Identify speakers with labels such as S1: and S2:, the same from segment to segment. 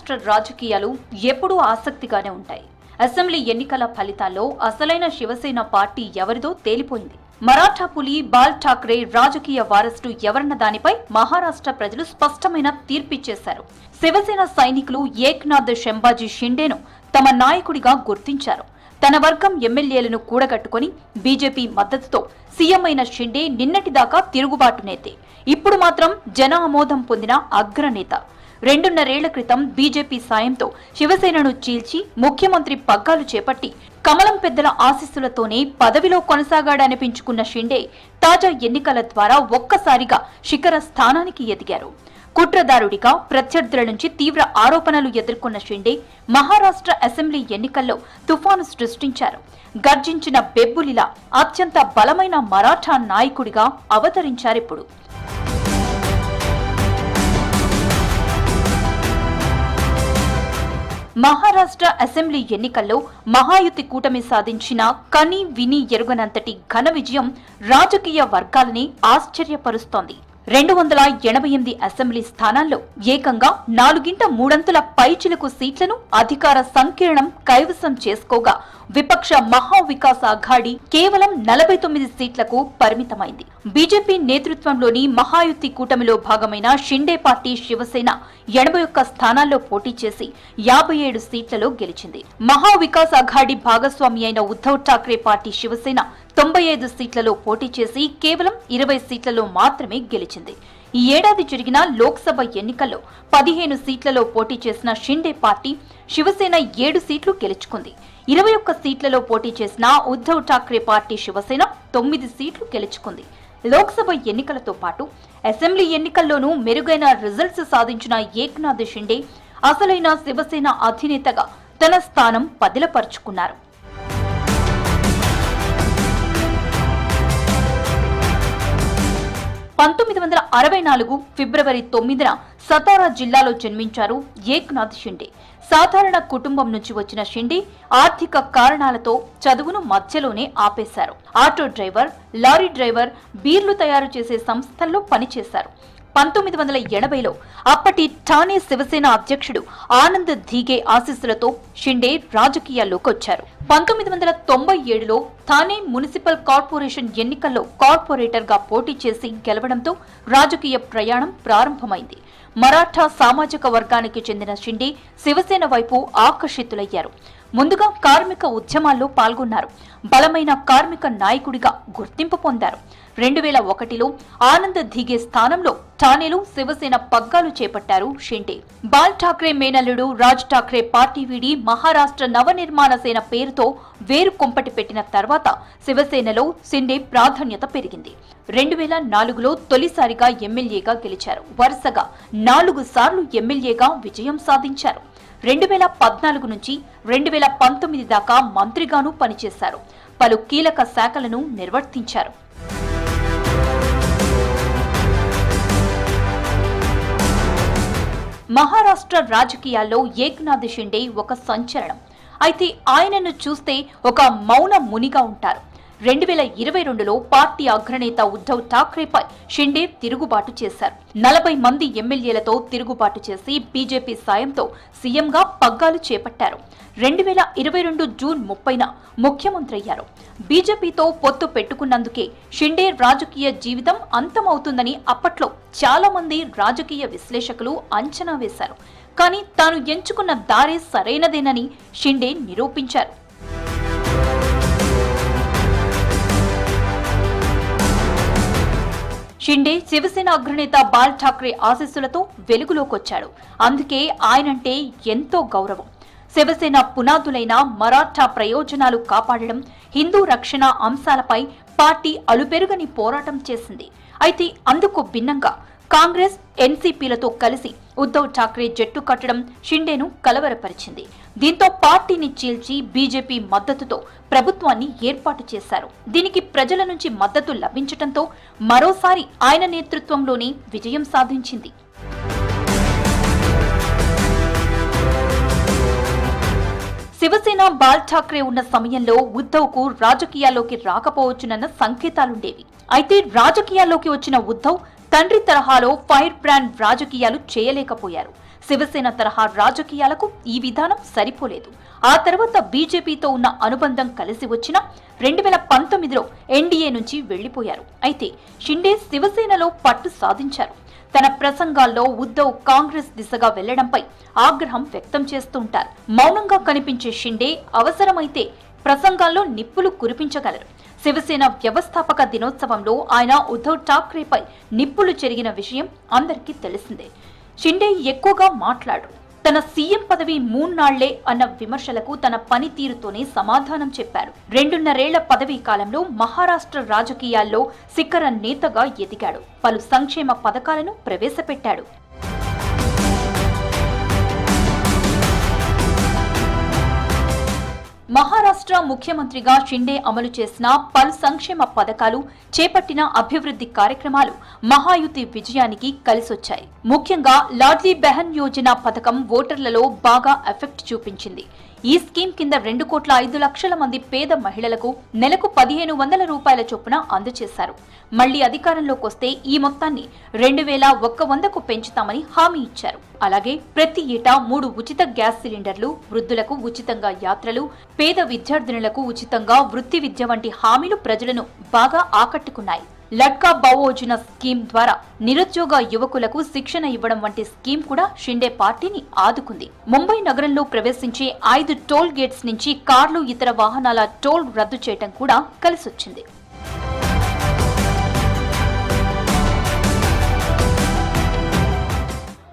S1: మహారాష్ట్ర రాజకీయాలు ఎప్పుడూ ఆసక్తిగానే ఉంటాయి. అసెంబ్లీ ఎన్నికల ఫలితాల్లో అసలైన శివసేన పార్టీ ఎవరిదో తేలిపోయింది. మరాఠా పులి బాల్ ఠాక్రే రాజకీయ వారసుడు ఎవరన్న దానిపై మహారాష్ట్ర ప్రజలు స్పష్టమైన తీర్పిచ్చేశారు. శివసేన సైనికులు ఏక్నాథ్ షంబాజీ షిండేను తమ నాయకుడిగా గుర్తించారు. తన వర్గం ఎమ్మెల్యేలను కూడగట్టుకుని బీజేపీ మద్దతుతో సీఎం అయిన షిండే నిన్నటిదాకా తిరుగుబాటు నేతే. ఇప్పుడు మాత్రం జన ఆమోదం పొందిన అగ్రనేత. 2.5 ఏళ్ల క్రితం బీజేపీ సాయంతో శివసేనను చీల్చి ముఖ్యమంత్రి పగ్గాలు చేపట్టి కమలం పెద్దల ఆశీస్సులతోనే పదవిలో కొనసాగాడనిపించుకున్న షిండే తాజా ఎన్నికల ద్వారా ఒక్కసారిగా శిఖర స్థానానికి ఎదిగారు. కుట్రదారుడిగా ప్రత్యర్థుల నుంచి తీవ్ర ఆరోపణలు ఎదుర్కొన్న షిండే మహారాష్ట్ర అసెంబ్లీ ఎన్నికల్లో తుఫాను సృష్టించారు. గర్జించిన బెబ్బులిలా అత్యంత బలమైన మరాఠా నాయకుడిగా అవతరించారిప్పుడు. మహారాష్ట్ర అసెంబ్లీ ఎన్నికల్లో మహాయుతి కూటమి సాధించిన కని విని ఎరుగనంతటి ఘన విజయం రాజకీయ వర్గాలని ఆశ్చర్యపరుస్తోంది. 288 అసెంబ్లీ స్థానాల్లో ఏకంగా 4/3 పైచిలకు సీట్లను అధికార సంకీర్ణం కైవసం చేసుకోగా విపక్ష మహావికాస్ అఘాడీ కేవలం 49 సీట్లకు పరిమితమైంది. బీజేపీ నేతృత్వంలోని మహాయుతి కూటమిలో భాగమైన షిండే పార్టీ శివసేన 81 స్థానాల్లో పోటీ చేసి 57 సీట్లలో గెలిచింది. మహావికాస్ అఘాడీ భాగస్వామి అయిన ఉద్ధవ్ ఠాక్రే పార్టీ శివసేన 95 సీట్లలో పోటీ చేసి కేవలం 20 సీట్లలో మాత్రమే గెలిచింది. ఈ ఏడాది జరిగిన లోక్సభ ఎన్నికల్లో 15 సీట్లలో పోటీ చేసిన షిండే పార్టీ శివసేన 7 సీట్లు గెలుచుకుంది. 21 సీట్లలో పోటీ చేసిన ఉద్ధవ్ ఠాక్రే పార్టీ శివసేన 9 సీట్లు గెలుచుకుంది. లోక్సభ ఎన్నికలతో పాటు అసెంబ్లీ ఎన్నికల్లోనూ మెరుగైన రిజల్ట్స్ సాధించిన ఏక్నాథ్ షిండే అసలైన శివసేన అధినేతగా తన స్థానం పదిలపరుచుకున్నారు. 1964 ఫిబ్రవరి 9న సతారా జిల్లాలో జన్మించారు ఏక్నాథ్ షిండే. సాధారణ కుటుంబం నుంచి వచ్చిన షిండే ఆర్థిక కారణాలతో చదువును మధ్యలోనే ఆపేశారు. ఆటో డ్రైవర్, లారీ డ్రైవర్, బీర్లు తయారు చేసే సంస్థల్లో పనిచేశారు. 1980లో అప్పటి ఠానే శివసేన అధ్యక్షుడు ఆనంద్ ధీగే ఆశీస్సులతో షిండే రాజకీయాల్లోకి వచ్చారు. 1997లో థానే మున్సిపల్ కార్పొరేషన్ ఎన్నికల్లో కార్పొరేటర్ గా పోటీ చేసి గెలవడంతో రాజకీయ ప్రయాణం ప్రారంభమైంది. మరాఠా సామాజిక వర్గానికి చెందిన షిండే శివసేన వైపు ఆకర్షితులయ్యారు. ముందుగా కార్మిక ఉద్యమాల్లో పాల్గొన్నారు. బలమైన కార్మిక నాయకుడిగా గుర్తింపు పొందారు. 2001లో ఆనంద్ ధీగే స్థానంలో ఠానేలో శివసేన పగ్గాలు చేపట్టారు షిండే. బాల్ ఠాక్రే మేనల్లుడు రాజ్ ఠాక్రే పార్టీ వీడి మహారాష్ట్ర నవనిర్మాణ సేన పేరుతో వేరు కొంపటి పెట్టిన తర్వాత శివసేనలో షిండే ప్రాధాన్యత పెరిగింది. 2004లో తొలిసారిగా ఎమ్మెల్యేగా గెలిచారు. వరుసగా 4 సార్లు ఎమ్మెల్యేగా విజయం సాధించారు. 2014 నుంచి 2019 దాకా మంత్రిగానూ పనిచేశారు. పలు కీలక శాఖలను నిర్వర్తించారు. మహారాష్ట్ర రాజకీయాల్లో ఏక్నాథ్ షిండే ఒక సంచలనం. అయితే ఆయనను చూస్తే ఒక మౌన మునిగా ఉంటారు. 2022లో పార్టీ అగ్రనేత ఉద్ధవ్ ఠాక్రేపై షిండే తిరుగుబాటు చేశారు. 40 మంది ఎమ్మెల్యేలతో తిరుగుబాటు చేసి బీజేపీ సాయంతో సీఎంగా పగ్గాలు చేపట్టారు. 2022 జూన్ 30న ముఖ్యమంత్రి అయ్యారు. బీజేపీతో పొత్తు పెట్టుకున్నందుకే షిండే రాజకీయ జీవితం అంతమవుతుందని అప్పట్లో చాలా మంది రాజకీయ విశ్లేషకులు అంచనా వేశారు. కానీ తాను ఎంచుకున్న దారే సరైనదేనని షిండే నిరూపించారు. షిండే శివసేన అగ్రనేత బాల్ ఠాక్రే ఆశీస్సులతో వెలుగులోకొచ్చాడు. అందుకే ఆయనంటే ఎంతో గౌరవం. శివసేన పునాదులైన మరాఠా ప్రయోజనాలు కాపాడడం, హిందూ రక్షణ అంశాలపై పార్టీ అలుపెరుగని పోరాటం చేసింది. అయితే అందుకు భిన్నంగా కాంగ్రెస్, ఎన్సీపీలతో కలిసి ఉద్ధవ్ ఠాక్రే జట్టు కట్టడం షిండేను కలవరపరిచింది. దీంతో పార్టీని చీల్చి బీజేపీ మద్దతుతో ప్రభుత్వాన్ని ఏర్పాటు చేశారు. దీనికి ప్రజల నుంచి మద్దతు లభించడంతో మరోసారి ఆయన నేతృత్వంలోనే విజయం సాధించింది. శివసేన బాల్ ఠాక్రే ఉన్న సమయంలో ఉద్ధవ్ కు రాజకీయాల్లోకి రాకపోవచ్చునన్న సంకేతాలుండేవి. అయితే రాజకీయాల్లోకి వచ్చిన ఉద్ధవ్ తండ్రి తరహాలో ఫైర్ బ్రాండ్ రాజకీయాలు చేయలేకపోయారు. శివసేన తరహా రాజకీయాలకు ఈ విధానం సరిపోలేదు. ఆ తర్వాత బీజేపీతో ఉన్న అనుబంధం కలిసి వచ్చిన 2019లో ఎన్డీఏ నుంచి వెళ్లిపోయారు. అయితే షిండే శివసేనలో పట్టు సాధించారు. తన ప్రసంగాల్లో ఉద్ధవ్ కాంగ్రెస్ దిశగా వెళ్లడంపై ఆగ్రహం వ్యక్తం చేస్తుంటారు. మౌనంగా కనిపించే షిండే అవసరమైతే ప్రసంగాల్లో నిప్పులు కురిపించగలరు. శివసేన వ్యవస్థాపక దినోత్సవంలో ఆయన ఉద్ధవ్ ఠాక్రేపై నిప్పులు చెరిగిన విషయం అందరికీ తెలిసిందే. షిండే ఎక్కువగా మాట్లాడు. తన సీఎం పదవి 3 నాళ్లే అన్న విమర్శలకు తన పనితీరుతోనే సమాధానం చెప్పారు. 2.5 పదవీ కాలంలో మహారాష్ట్ర రాజకీయాల్లో శిఖర నేతగా ఎదిగాడు. పలు సంక్షేమ పథకాలను ప్రవేశపెట్టాడు. మహారాష్ట్ర ముఖ్యమంత్రిగా షిండే అమలు చేసిన పలు సంక్షేమ పథకాలు, చేపట్టిన అభివృద్ధి కార్యక్రమాలు మహాయుతి విజయానికి కలిసొచ్చాయి. ముఖ్యంగా లాడ్లీ బెహన్ యోజన పథకం ఓటర్లలో బాగా ఎఫెక్ట్ చూపించింది. ఈ స్కీమ్ కింద 2,05,00,000 మంది పేద మహిళలకు నెలకు 1,500 రూపాయల చొప్పున అందజేశారు. మళ్లీ అధికారంలోకి వస్తే ఈ మొత్తాన్ని 2,100కు పెంచుతామని హామీ ఇచ్చారు. అలాగే ప్రతి ఏటా 3 ఉచిత గ్యాస్ సిలిండర్లు, వృద్ధులకు ఉచితంగా యాత్రలు, పేద విద్యార్థినులకు ఉచితంగా వృత్తి విద్య వంటి హామీలు ప్రజలను బాగా ఆకట్టుకున్నాయి. లడ్కా బవోజన స్కీమ్ ద్వారా నిరుద్యోగ యువకులకు శిక్షణ ఇవ్వడం వంటి స్కీమ్ కూడా షిండే పార్టీని ఆదుకుంది. ముంబై నగరంలో ప్రవేశించే 5 టోల్ గేట్స్ నుంచి కార్లు, ఇతర వాహనాల టోల్ రద్దు చేయడం కూడా కలిసొచ్చింది.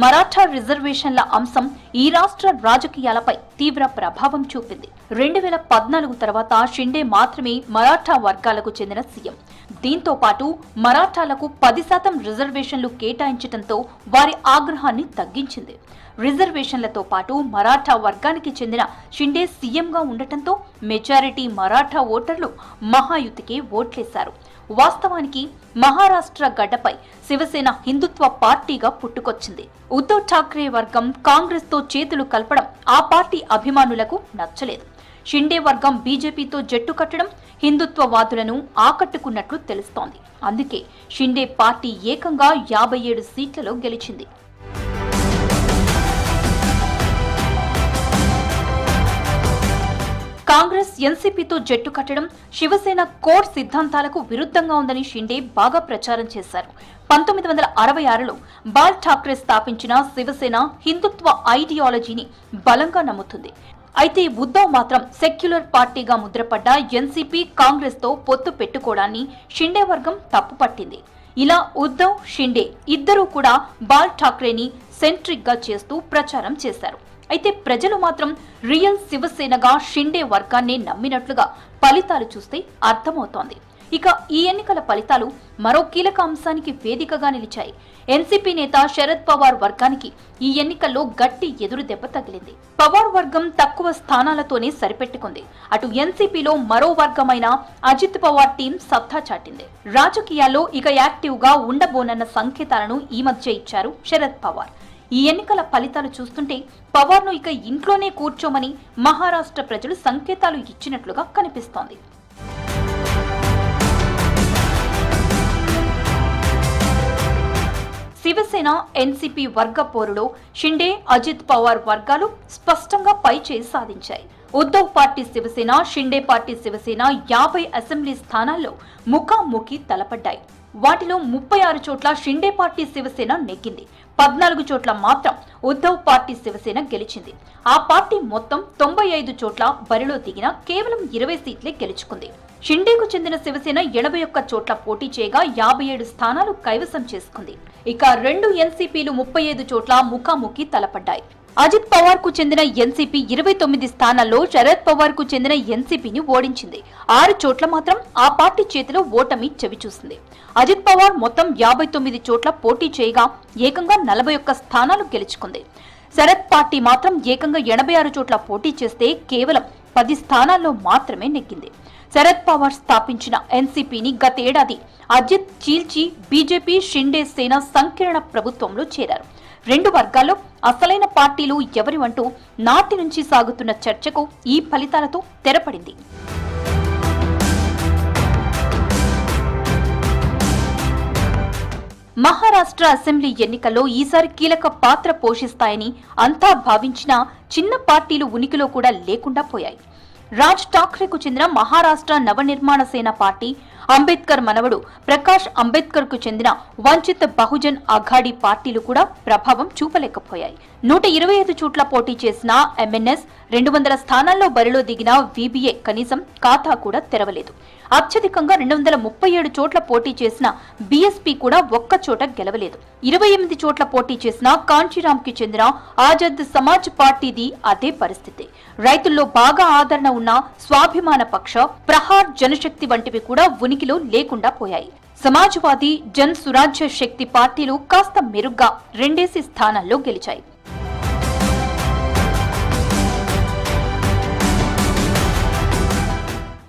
S1: మరాఠా రిజర్వేషన్ల అంశం ఈ రాష్ట్ర రాజకీయాలపై తీవ్ర ప్రభావం చూపింది. 2014 తర్వాత షిండే మాత్రమే మరాఠా వర్గాలకు చెందిన సీఎం. దీంతో పాటు మరాఠాలకు 10% రిజర్వేషన్లు కేటాయించడంతో వారి ఆగ్రహాన్ని తగ్గించింది. రిజర్వేషన్లతో పాటు మరాఠా వర్గానికి చెందిన షిండే సీఎంగా ఉండటంతో మెజారిటీ మరాఠా ఓటర్లు మహాయుతికే ఓట్లేశారు. వాస్తవానికి మహారాష్ట్ర గడ్డపై శివసేన హిందుత్వ పార్టీగా పుట్టుకొచ్చింది. ఉద్ధవ్ ఠాక్రే వర్గం కాంగ్రెస్ తో చేతులు కలపడం ఆ పార్టీ అభిమానులకు నచ్చలేదు. షిండే వర్గం బీజేపీతో జట్టు కట్టడం హిందుత్వవాదులను ఆకట్టుకున్నట్లు తెలుస్తోంది. అందుకే షిండే పార్టీ ఏకంగా 57 సీట్లలో గెలిచింది. కాంగ్రెస్ ఎన్సీపీతో జట్టు కట్టడం శివసేన కోర్ సిద్ధాంతాలకు విరుద్ధంగా ఉందని షిండే బాగా ప్రచారం చేశారు. 1966లో బాల్ ఠాక్రే స్థాపించిన శివసేన హిందుత్వ ఐడియాలజీని బలంగా నమ్ముతుంది. అయితే ఉద్ధవ్ మాత్రం సెక్యులర్ పార్టీగా ముద్రపడ్డ ఎన్సీపీ, కాంగ్రెస్ తో పొత్తు పెట్టుకోవడాన్ని షిండే వర్గం తప్పుపట్టింది. ఇలా ఉద్ధవ్, షిండే ఇద్దరూ కూడా బాల్ ఠాక్రేని సెంట్రిక్ గా చేస్తూ ప్రచారం చేశారు. అయితే ప్రజలు మాత్రం రియల్ శివసేనగా షిండే వర్గాన్నే నమ్మినట్లుగా ఫలితాలు చూస్తే అర్థమవుతోంది. ఇక ఈ ఎన్నికల ఫలితాలు మరో కీలక అంశానికి వేదికగా నిలిచాయి. ఎన్సీపీ నేత శరద్ పవార్ వర్గానికి ఈ ఎన్నికల్లో గట్టి ఎదురు దెబ్బ తగిలింది. పవార్ వర్గం తక్కువ స్థానాలతోనే సరిపెట్టుకుంది. అటు ఎన్సీపీలో మరో వర్గమైన అజిత్ పవార్ టీం సత్తా చాటింది. రాజకీయాల్లో ఇక యాక్టివ్ గా ఉండబోనన్న సంకేతాలను ఈ మధ్య ఇచ్చారు శరద్ పవార్. ఈ ఎన్నికల ఫలితాలు చూస్తుంటే పవార్ను ఇక ఇంట్లోనే కూర్చోమని మహారాష్ట్ర ప్రజలు సంకేతాలు ఇచ్చినట్లుగా కనిపిస్తోంది. శివసేన, ఎన్సీపీ వర్గ పోరులో షిండే, అజిత్ పవార్ వర్గాలు స్పష్టంగా పైచేయి సాధించాయి. Uddhav party Shivsena, Shinde party Shivsena 50 assembly స్థానాల్లో ముఖాముఖి తలపడ్డాయి. వాటిలో 36 చోట్ల షిండే పార్టీ శివసేన నెగ్గింది. 14 చోట్ల మాత్రం ఉద్ధవ్ పార్టీ శివసేన గెలిచింది. ఆ పార్టీ మొత్తం 95 చోట్ల బరిలో దిగిన కేవలం 20 సీట్లే గెలుచుకుంది. షిండేకు చెందిన శివసేన 81 చోట్ల పోటీ చేయగా 57 స్థానాలు కైవసం చేసుకుంది. ఇక 2 ఎన్సీపీలు 35 చోట్ల ముఖాముఖి తలపడ్డాయి. అజిత్ పవార్ కు చెందిన ఎన్సీపీ 29 స్థానాల్లో శరద్ పవార్ కు చెందిన ఎన్సీపీని ఓడించింది. 6 చోట్ల మాత్రం ఆ పార్టీ చేతిలో ఓటమి చవిచూసింది. అజిత్ పవార్ మొత్తం 59 చోట్ల పోటీ చేయగా ఏకంగా 41 స్థానాలు గెలుచుకుంది. శరద్ పార్టీ మాత్రం ఏకంగా 86 చోట్ల పోటీ చేస్తే కేవలం 10 స్థానాల్లో మాత్రమే నెగ్గింది. శరద్ పవార్ స్థాపించిన ఎన్సీపీని గతేడాది అజిత్ చీల్చి బీజేపీ, షిండే సేన సంకీర్ణ ప్రభుత్వంలో చేరారు. 2 వర్గాల్లో అసలైన పార్టీలు ఎవరివంటూ నాటి నుంచి సాగుతున్న చర్చకు ఈ ఫలితాలతో తెరపడింది. మహారాష్ట్ర అసెంబ్లీ ఎన్నికల్లో ఈసారి కీలక పాత్ర పోషిస్తాయని అంతా భావించినా చిన్న పార్టీలు ఉనికిలో కూడా లేకుండా పోయాయి. రాజ్ ఠాక్రేకు చెందిన మహారాష్ట్ర నవనిర్మాణ సేన పార్టీ, అంబేద్కర్ మనవడు ప్రకాష్ అంబేద్కర్ కు చెందిన వంచిత్ బహుజన్ అఘాడీ పార్టీలు కూడా ప్రభావం చూపలేకపోయాయి. 125 చోట్ల పోటీ చేసిన ఎంఎన్ఎస్, 200 స్థానాల్లో బరిలో దిగిన వీబీఏ కనీసం ఖాతా కూడా తెరవలేదు. అత్యధికంగా 237 చోట్ల పోటీ చేసిన బీఎస్పీ కూడా ఒక్క చోట గెలవలేదు. 28 చోట్ల పోటీ చేసిన కాంచీరామ్ కి చెందిన ఆజాద్ సమాజ్ పార్టీది అదే పరిస్థితి. రైతుల్లో బాగా ఆదరణ ఉన్న స్వాభిమాన పక్ష, ప్రహార్ జనశక్తి వంటివి కూడా ఉనికిలో లేకుండా పోయాయి. సమాజ్వాదీ, జన్ సురాజ్య శక్తి పార్టీలు కాస్త మెరుగ్గా 2 స్థానాల్లో గెలిచాయి.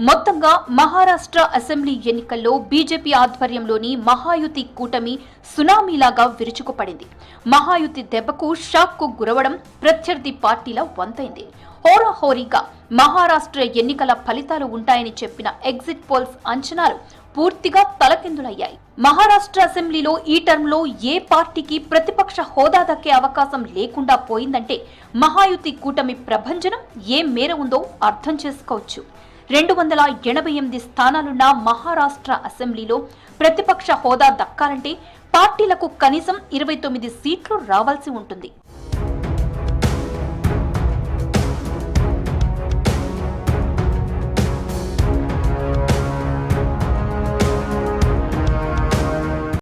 S1: మొత్తంగా మహారాష్ట్ర అసెంబ్లీ ఎన్నికల్లో బీజేపీ ఆధ్వర్యంలోని మహాయుతి కూటమి సునామీలాగా విరుచుకుపడింది. మహాయుతి దెబ్బకు షాక్కు గురవడం ప్రత్యర్థి పార్టీల వంతైంది. హోరాహోరీగా మహారాష్ట్ర ఎన్నికల ఫలితాలు ఉంటాయని చెప్పిన ఎగ్జిట్ పోల్స్ అంచనాలు పూర్తిగా తలకిందులయ్యాయి. మహారాష్ట్ర అసెంబ్లీలో ఈ టర్మ్లో ఏ పార్టీకి ప్రతిపక్ష హోదా దక్కే అవకాశం లేకుండా పోయిందంటే మహాయుతి కూటమి ప్రభంజనం ఏ మేర ఉందో అర్థం చేసుకోవచ్చు. 288 స్థానాలున్న మహారాష్ట్ర అసెంబ్లీలో ప్రతిపక్ష హోదా దక్కాలంటే పార్టీలకు కనీసం 29 సీట్లు రావాల్సి ఉంటుంది.